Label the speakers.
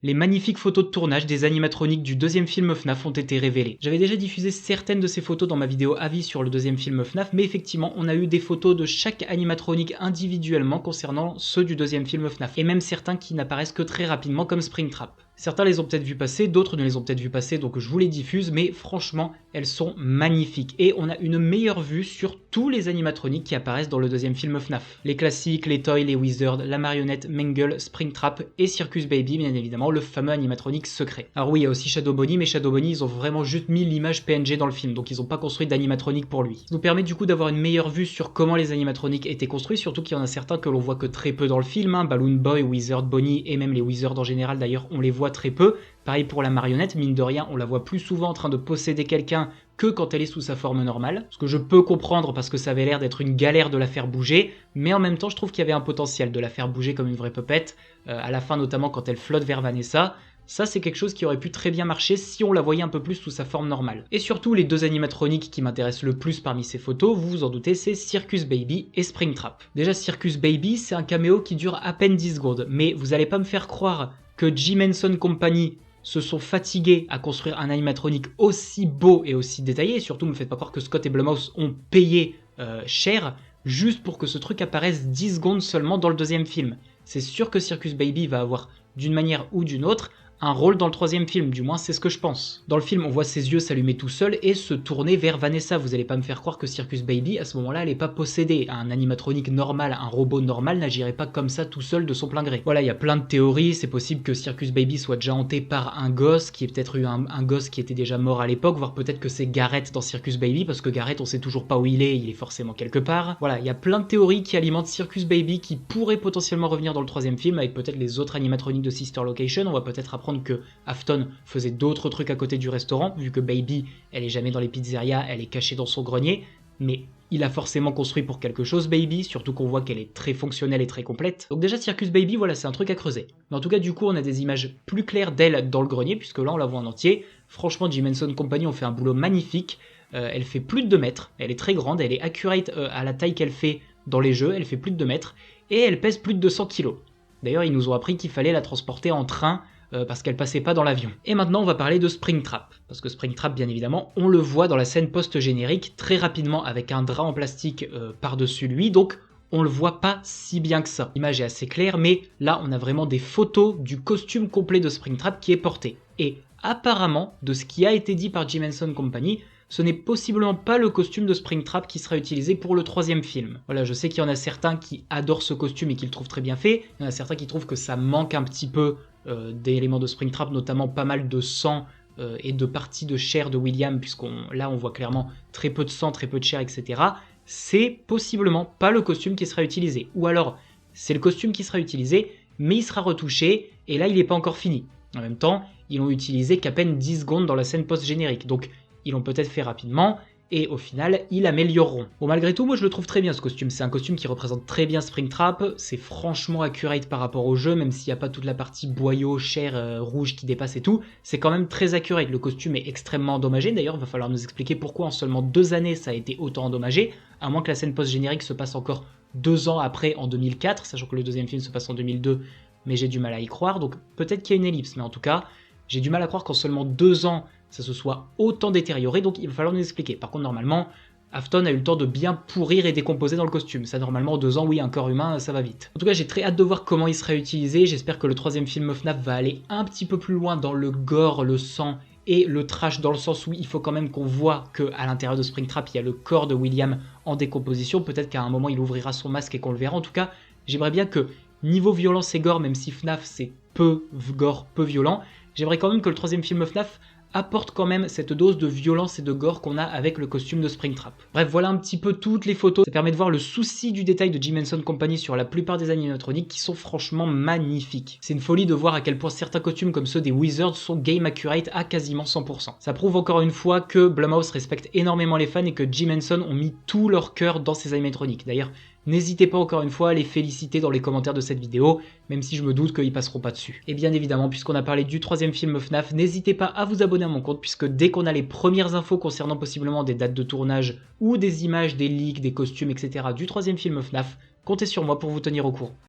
Speaker 1: Les magnifiques photos de tournage des animatroniques du deuxième film FNAF ont été révélées. J'avais déjà diffusé certaines de ces photos dans ma vidéo avis sur le deuxième film FNAF, mais effectivement on a eu des photos de chaque animatronique individuellement concernant ceux du deuxième film FNAF, et même certains qui n'apparaissent que très rapidement comme Springtrap. Certains les ont peut-être vus passer, d'autres ne les ont peut-être vus passer, donc je vous les diffuse, mais franchement, elles sont magnifiques. Et on a une meilleure vue sur tous les animatroniques qui apparaissent dans le deuxième film FNAF. Les classiques, les toys, les wizards, la marionnette, Mangle, Springtrap et Circus Baby, bien évidemment, le fameux animatronique secret. Alors oui, il y a aussi Shadow Bonnie, mais Shadow Bonnie, ils ont vraiment juste mis l'image PNG dans le film, donc ils n'ont pas construit d'animatronique pour lui. Ça nous permet du coup d'avoir une meilleure vue sur comment les animatroniques étaient construits, surtout qu'il y en a certains que l'on voit que très peu dans le film, Balloon Boy, Wizard Bonnie et même les wizards en général d'ailleurs, on les voit très peu. Pareil pour la marionnette, mine de rien, on la voit plus souvent en train de posséder quelqu'un que quand elle est sous sa forme normale. Ce que je peux comprendre parce que ça avait l'air d'être une galère de la faire bouger, mais en même temps je trouve qu'il y avait un potentiel de la faire bouger comme une vraie puppet, à la fin notamment quand elle flotte vers Vanessa. Ça c'est quelque chose qui aurait pu très bien marcher si on la voyait un peu plus sous sa forme normale. Et surtout les deux animatroniques qui m'intéressent le plus parmi ces photos, vous vous en doutez, c'est Circus Baby et Springtrap. Déjà Circus Baby c'est un caméo qui dure à peine 10 secondes, mais vous allez pas me faire croire que Jim Henson Company se sont fatigués à construire un animatronique aussi beau et aussi détaillé, et surtout me faites pas croire que Scott et Blumhouse ont payé cher juste pour que ce truc apparaisse 10 secondes seulement dans le deuxième film. C'est sûr que Circus Baby va avoir d'une manière ou d'une autre un rôle dans le troisième film, du moins c'est ce que je pense. Dans le film, on voit ses yeux s'allumer tout seul et se tourner vers Vanessa. Vous allez pas me faire croire que Circus Baby, à ce moment-là, elle est pas possédée. Un animatronique normal, un robot normal n'agirait pas comme ça tout seul de son plein gré. Voilà, il y a plein de théories. C'est possible que Circus Baby soit déjà hanté par un gosse, qui ait peut-être eu un gosse qui était déjà mort à l'époque, voire peut-être que c'est Garrett dans Circus Baby, parce que Garrett, on sait toujours pas où il est forcément quelque part. Voilà, il y a plein de théories qui alimentent Circus Baby, qui pourrait potentiellement revenir dans le troisième film, avec peut-être les autres animatroniques de Sister Location. On va peut-être apprendre que Afton faisait d'autres trucs à côté du restaurant, vu que Baby, elle est jamais dans les pizzerias, elle est cachée dans son grenier, mais il a forcément construit pour quelque chose Baby, surtout qu'on voit qu'elle est très fonctionnelle et très complète. Donc déjà Circus Baby, voilà, c'est un truc à creuser. Mais en tout cas, du coup, on a des images plus claires d'elle dans le grenier, puisque là, on la voit en entier. Franchement, Jim Henson Company ont fait un boulot magnifique. Elle fait plus de 2 mètres, elle est très grande, elle est accurate à la taille qu'elle fait dans les jeux, elle fait plus de 2 mètres, et elle pèse plus de 200 kg. D'ailleurs, ils nous ont appris qu'il fallait la transporter en train, parce qu'elle passait pas dans l'avion. Et maintenant on va parler de Springtrap, parce que Springtrap bien évidemment on le voit dans la scène post-générique très rapidement avec un drap en plastique par-dessus lui, donc on le voit pas si bien que ça. L'image est assez claire, mais là on a vraiment des photos du costume complet de Springtrap qui est porté. Et apparemment, de ce qui a été dit par Jim Henson Company, ce n'est possiblement pas le costume de Springtrap qui sera utilisé pour le troisième film. Voilà, je sais qu'il y en a certains qui adorent ce costume et qui le trouvent très bien fait, il y en a certains qui trouvent que ça manque un petit peu d'éléments de Springtrap, notamment pas mal de sang et de parties de chair de William, là on voit clairement très peu de sang, très peu de chair, etc. C'est possiblement pas le costume qui sera utilisé. Ou alors, c'est le costume qui sera utilisé, mais il sera retouché, et là il n'est pas encore fini. En même temps, ils l'ont utilisé qu'à peine 10 secondes dans la scène post-générique, donc ils l'ont peut-être fait rapidement, et au final, ils l'amélioreront. Bon, malgré tout, moi je le trouve très bien ce costume, c'est un costume qui représente très bien Springtrap, c'est franchement accurate par rapport au jeu, même s'il n'y a pas toute la partie boyau, chair, rouge qui dépasse et tout, c'est quand même très accurate, le costume est extrêmement endommagé, d'ailleurs il va falloir nous expliquer pourquoi en seulement 2 années ça a été autant endommagé, à moins que la scène post-générique se passe encore 2 ans après, en 2004, sachant que le deuxième film se passe en 2002, mais j'ai du mal à y croire, donc peut-être qu'il y a une ellipse, mais en tout cas, j'ai du mal à croire qu'en seulement 2 ans, ça se soit autant détérioré, donc il va falloir nous expliquer. Par contre, normalement, Afton a eu le temps de bien pourrir et décomposer dans le costume. Ça, normalement, en 2 ans, oui, un corps humain, ça va vite. En tout cas, j'ai très hâte de voir comment il sera utilisé. J'espère que le troisième film FNAF va aller un petit peu plus loin dans le gore, le sang et le trash, dans le sens où il faut quand même qu'on voit qu'à l'intérieur de Springtrap, il y a le corps de William en décomposition. Peut-être qu'à un moment, il ouvrira son masque et qu'on le verra. En tout cas, j'aimerais bien que, niveau violence et gore, même si FNAF c'est peu gore, peu violent, j'aimerais quand même que le troisième film FNAF apporte quand même cette dose de violence et de gore qu'on a avec le costume de Springtrap. Bref, voilà un petit peu toutes les photos. Ça permet de voir le souci du détail de Jim Henson Company sur la plupart des animatroniques qui sont franchement magnifiques. C'est une folie de voir à quel point certains costumes comme ceux des Wizards sont game accurate à quasiment 100%. Ça prouve encore une fois que Blumhouse respecte énormément les fans et que Jim Henson ont mis tout leur cœur dans ces animatroniques. D'ailleurs, n'hésitez pas encore une fois à les féliciter dans les commentaires de cette vidéo, même si je me doute qu'ils passeront pas dessus. Et bien évidemment, puisqu'on a parlé du troisième film FNAF, n'hésitez pas à vous abonner à mon compte, puisque dès qu'on a les premières infos concernant possiblement des dates de tournage ou des images, des leaks, des costumes, etc. du troisième film FNAF, comptez sur moi pour vous tenir au courant.